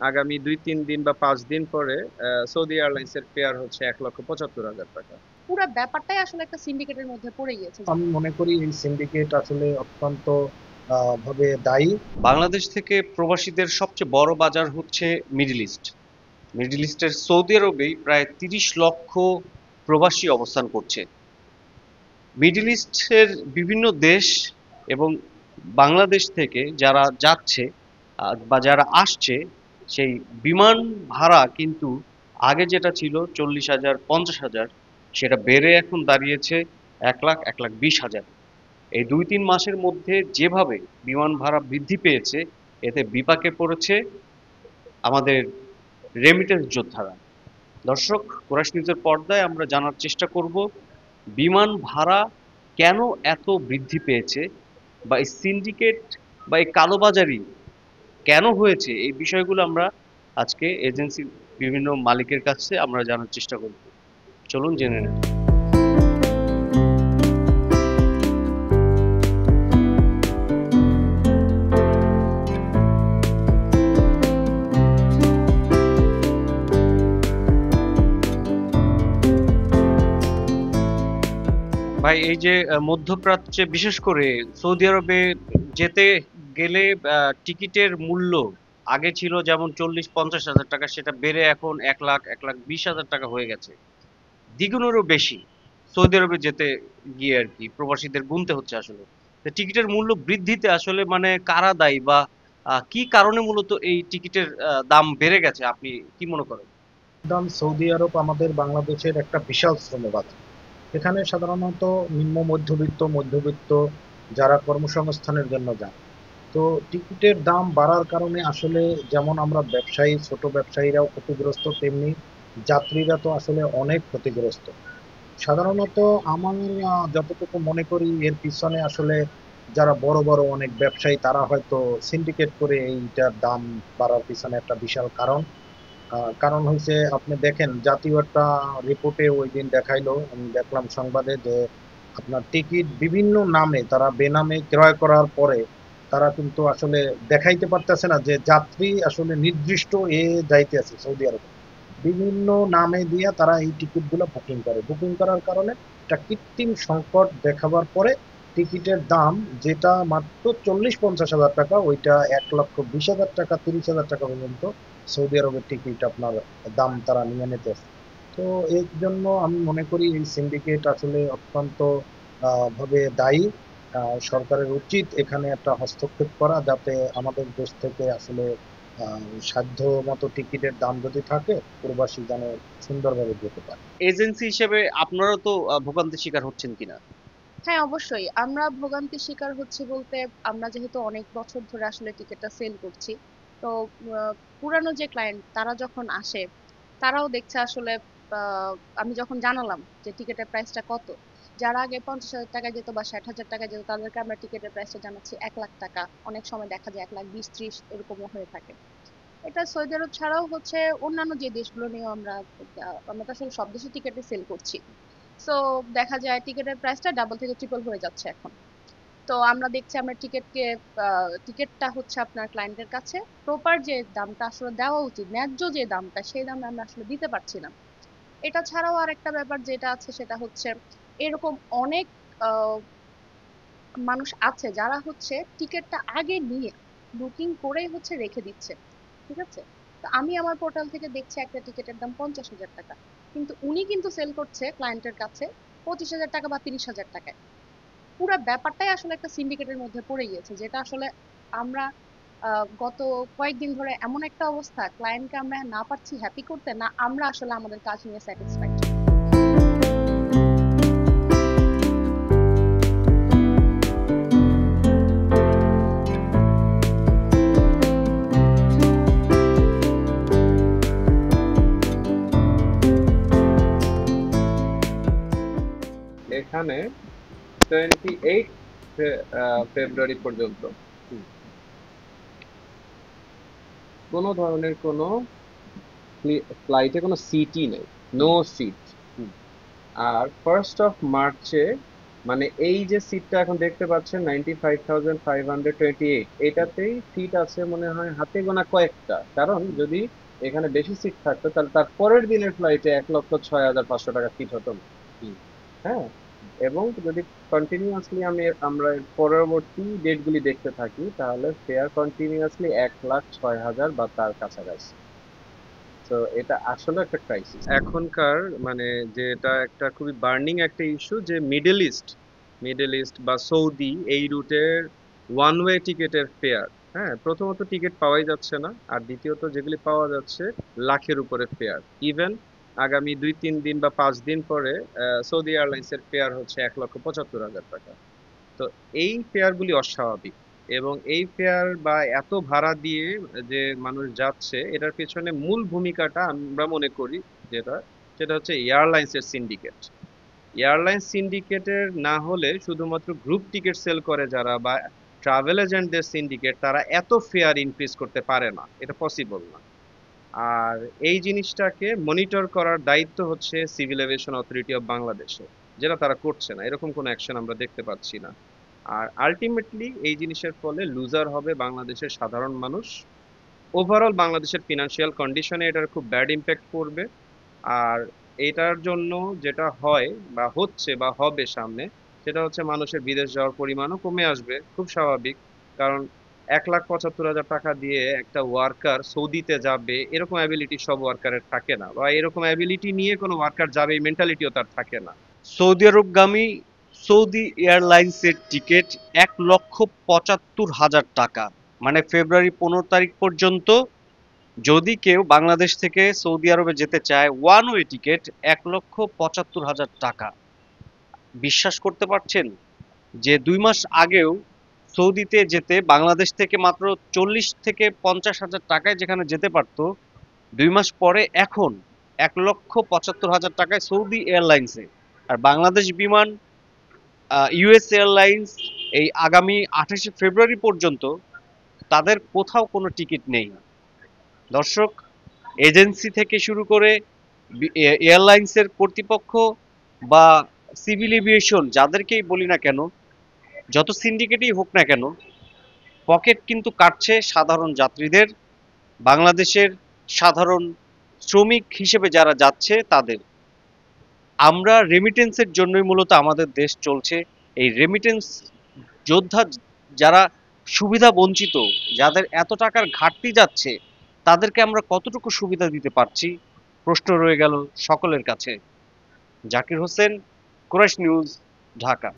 আগামী 2-3 দিন বা 5 দিন পরে সৌদি এয়ারলাইন্স এর ফেয়ার হচ্ছে 1,75,000 টাকা। পুরা ব্যাপারটাই আসলে একটা সিন্ডিকেটের মধ্যে পড়ে গিয়েছে। আমি মনে করি এই সিন্ডিকেট আসলে অত্যন্ত ভাবে দায়ী। বাংলাদেশ থেকে প্রবাসীদের সবচেয়ে বড় বাজার হচ্ছে মিডল ইস্ট। মিডল ইস্টের সৌদি আরবেই প্রায় 30 লক্ষ প্রবাসী অবস্থান করছে। মিডল ইস্টের বিভিন্ন দেশ এবং বাংলাদেশ থেকে যারা যাচ্ছে বা যারা আসছে, সেই বিমান ভাড়া কিন্তু আগে যেটা ছিল 40,000 50,000, সেটা বেড়ে এখন দাঁড়িয়েছে 1 লাখ 1,20,000। এই 2-3 মাসের মধ্যে যেভাবে বিমান ভাড়া বৃদ্ধি পেয়েছে, এতে বিপাকে পড়েছে আমাদের রেমিটেন্স যোদ্ধারা। দর্শক, কুরাইশ নিউজের পর্দায় আমরা জানার চেষ্টা করব বিমান ভাড়া কেন এত বৃদ্ধি পেয়েছে, বা এই সিন্ডিকেট বা এই কালোবাজারি কেন হয়েছে। এই বিষয়গুলো আমরা আজকে এজেন্সির বিভিন্ন মালিকের কাছে আমরা জানার চেষ্টা করব। চলুন জেনে নেন। ভাই, এই যে মধ্যপ্রাচ্যে বিশেষ করে সৌদি আরবে যেতে গেলে টিকিটের মূল্য আগে ছিল যেমন 40-50 হাজার টাকা, সেটা বেড়ে এখন 1 লাখ 1,20,000 টাকা হয়ে গেছে। দ্বিগুণেরও বেশি সৌদি আরবে যেতে গিয়ে আর কি প্রবাসীদের গুনতে হচ্ছে আসলে। তো টিকিটের মূল্য বৃদ্ধিতে আসলে মানে কারা দায়ী, বা কি কারণে মূলত এই টিকিটের দাম বেড়ে গেছে, আপনি কি মনে করেন? সৌদি আরব আমাদের বাংলাদেশের একটা বিশাল শ্রমবাজার। এখানে সাধারণত নিম্ন মধ্যবিত্ত মধ্যবিত্ত যারা কর্মসংস্থানের জন্য যান। তো টিকিটের দাম বাড়ার কারণে আসলে যেমন আমরা ব্যবসায়ী ছোট ব্যবসায়ীরাও ক্ষতিগ্রস্ত, তেমনি যাত্রীরা তো আসলে অনেক ক্ষতিগ্রস্ত। সাধারণত আমার যতটুকু মনে করি এর পিছনে আসলে যারা বড় বড় অনেক ব্যবসায়ী তারা হয়তো সিন্ডিকেট করে এইটার দাম বাড়ার পিছনে একটা বিশাল কারণ। কারণ হচ্ছে আপনি দেখেন জাতীয় একটা রিপোর্টে ওই দিন দেখাইলো, আমি দেখলাম সংবাদে যে আপনার টিকিট বিভিন্ন নামে তারা বেনামে ক্রয় করার পরে তারা কিন্তু আসলে দেখাইতে পারতেছে না যে যাত্রী আসলে নির্দিষ্ট যাইতে আছে সৌদি আরবে। বিভিন্ন নামে দিয়ে তারা এই টিকিটগুলো বুকিং করে, বুকিং করার কারণে একটা কৃত্রিম সংকট দেখাবার পরে টিকিটের দাম যেটা মাত্র 40-50 হাজার টাকা, ওইটা 1,20,000 টাকা 30,000 টাকা পর্যন্ত সৌদি আরবের টিকিট আপনার দাম তারা নিয়ে নিতেছে। তো এর জন্য আমি মনে করি এই সিন্ডিকেট আসলে অত্যন্ত ভাবে দায়ী। সরকারের উচিত এখানে একটা হস্তক্ষেপ করা, যাতে আমাদের দেশ থেকে আসলে সাধ্য মতো টিকিটের দাম যদি থাকে প্রবাসী যেন সুন্দরভাবে যেতে পারে। এজেন্সি হিসেবে আপনারা তো ভোগান্তির শিকার হচ্ছেন কিনা? হ্যাঁ, অবশ্যই আমরা ভোগান্তির শিকার হচ্ছি বলতে, আমরা যেহেতু অনেক বছর ধরে আসলে টিকিটটা সেল করছি, তো পুরানো যে ক্লায়েন্ট তারা যখন আসে তারাও দেখছে আসলে, আহ, আমি যখন জানালাম যে টিকিটের প্রাইসটা কত, যারা আগে 50,000 টাকায় যেত বা 60,000 টাকায় যেত তাদেরকে আমরা টিকিটের প্রাইসটা জানাচ্ছি 1 লাখ টাকা। অনেক সময় দেখা যায় 1,20,30 এরকমও হয়ে থাকে। এটা সৌদি আরব ছাড়াও হচ্ছে অন্যান্য যে দেশগুলো নিয়েও আমরা, আমরা তো আসলে সব দেশে টিকিটে সেল করছি। সো দেখা যায় টিকিটের প্রাইসটা ডাবল থেকে ট্রিপল হয়ে যাচ্ছে এখন। তো আমরা দেখছি আমরা টিকিটটা হচ্ছে আপনার ক্লায়েন্টের কাছে প্রপার যে দামটা আসলে দেওয়া উচিত, ন্যায্য যে দামটা, সেই দামে আমরা আসলে দিতে পারছি না। এটা ছাড়াও আর একটা ব্যাপার যেটা আছে সেটা হচ্ছে, এরকম অনেক আহ, মানুষ আছে যারা হচ্ছে টিকিটটা আগে নিয়ে বুকিং করেই হচ্ছে রেখে দিচ্ছে। ঠিক আছে? তো আমি আমার পোর্টাল থেকে দেখছি একটা টিকিটের দাম 50,000 টাকা, কিন্তু উনি কিন্তু সেল করছে ক্লায়েন্টের কাছে 25,000 টাকা বা 30,000 টাকায়। পুরা ব্যাপারটাই আসলে একটা সিন্ডিকেটের মধ্যে পড়ে গিয়েছে, যেটা আসলে আমরা গত কয়েকদিন ধরে এমন একটা অবস্থা, ক্লায়েন্টকে আমরা না পারছি হ্যাপি করতে, না আমরা আসলে আমাদের কাজ নিয়ে স্যাটিসফাইড। এখানে 28 ফেব্রুয়ারি পর্যন্ত হুম। কোনো ধরনের কোনো ফ্লাইটে কোনো সিটই নেই, নো সিট। হুম। আর 1 মার্চে মানে এই যে সিটটা এখন দেখতে পাচ্ছেন 95,528, এটাতেই সিট আছে মনে হয় হাতে গোনা কয়েকটা। কারণ যদি এখানে বেশি সিট থাকতো তাহলে তার পরের দিনের ফ্লাইটে 1,06,500 টাকা সিট হতো না। হ্যাঁ, এবং যদি কন্টিনিউয়াসলি আমরা এর পরবর্তী ডেটগুলি দেখতে থাকি তাহলে ফেয়ার কন্টিনিউয়াসলি 1,06,000 বা তার কাছাকাছি। তো এটা আসলে একটা ক্রাইসিস এখনকার, মানে যেটা একটা খুবই বার্নিং একটা ইস্যু, যে মিডল ইস্ট বা সৌদি এই রুটের ওয়ান ওয়ে টিকেটের ফেয়ার। হ্যাঁ, প্রথমত টিকিট পাওয়াই যাচ্ছে না, আর দ্বিতীয়ত যেগুলি পাওয়া যাচ্ছে লাখের উপরে ফেয়ার। ইভেন আগামী 2-3 দিন বা 5 দিন পরে সৌদি এয়ারলাইন্সের ফেয়ার হচ্ছে 1,75,000 টাকা। তো এই ফেয়ারগুলি অস্বাভাবিক, এবং এই ফেয়ার বা এত ভাড়া দিয়ে যে মানুষ যাচ্ছে এটার পেছনে মূল ভূমিকাটা আমরা মনে করি যেটা, সেটা হচ্ছে এয়ারলাইন্সের সিন্ডিকেট। এয়ারলাইন্স সিন্ডিকেটের না হলে শুধুমাত্র গ্রুপ টিকিট সেল করে যারা বা ট্রাভেল এজেন্টদের সিন্ডিকেট, তারা এত ফেয়ার ইনক্রিজ করতে পারে না, এটা পসিবল না। আর এই জিনিসটাকে মনিটর করার দায়িত্ব হচ্ছে সিভিল এভিয়েশন অথরিটি অফ বাংলাদেশে, যেটা তারা করছে না, এরকম কোনো অ্যাকশন আমরা দেখতে পাচ্ছি না। আর আলটিমেটলি এই জিনিসের ফলে লুজার হবে বাংলাদেশের সাধারণ মানুষ। ওভারঅল বাংলাদেশের ফিনান্সিয়াল কন্ডিশনে এটার খুব ব্যাড ইম্প্যাক্ট পড়বে। আর এটার জন্য যেটা হয় বা হচ্ছে বা হবে সামনে, সেটা হচ্ছে মানুষের বিদেশ যাওয়ার পরিমাণও কমে আসবে, খুব স্বাভাবিক। কারণ 1,75,000 টাকা দিয়ে একটা ওয়ার্কার সৌদিতে যাবে এরকম অ্যাবিলিটি সব ওয়ার্কারের থাকে না, বা এরকম অ্যাবিলিটি নিয়ে কোনো ওয়ার্কার যাবে এই মেন্টালিটিও তার থাকে না। সৌদি আরবগামী সৌদি এয়ারলাইন্সের টিকিট 1,75,000 টাকা, মানে ফেব্রুয়ারি 15 তারিখ পর্যন্ত যদি কেউ বাংলাদেশ থেকে সৌদি আরবে যেতে চায়, ওয়ান ওয়ে টিকিট 1,75,000 টাকা। বিশ্বাস করতে পারছেন যে 2 মাস আগেও সৌদিতে যেতে বাংলাদেশ থেকে মাত্র 40 থেকে 50 হাজার টাকায় যেখানে যেতে পারতো, 2 মাস পরে এখন 1,75,000 টাকায় সৌদি এয়ারলাইন্সে। আর বাংলাদেশ বিমান, ইউএস এয়ারলাইন্স এই আগামী 28শে ফেব্রুয়ারি পর্যন্ত তাদের কোথাও কোনো টিকিট নেই। দর্শক, এজেন্সি থেকে শুরু করে এয়ারলাইন্সের কর্তৃপক্ষ বা সিভিল এভিয়েশন যাদেরকেই বলি না কেন, যত সিন্ডিকেটই হোক না কেন, পকেট কিন্তু কাটছে সাধারণ যাত্রীদের, বাংলাদেশের সাধারণ শ্রমিক হিসেবে যারা যাচ্ছে তাদের। আমরা রেমিটেন্সের জন্যই মূলত আমাদের দেশ চলছে। এই রেমিটেন্স যোদ্ধা যারা সুবিধা বঞ্চিত, যাদের এত টাকার ঘাটতি যাচ্ছে, তাদেরকে আমরা কতটুকু সুবিধা দিতে পারছি, প্রশ্ন রয়ে গেল সকলের কাছে। জাকির হোসেন, কুরাইশ নিউজ, ঢাকা।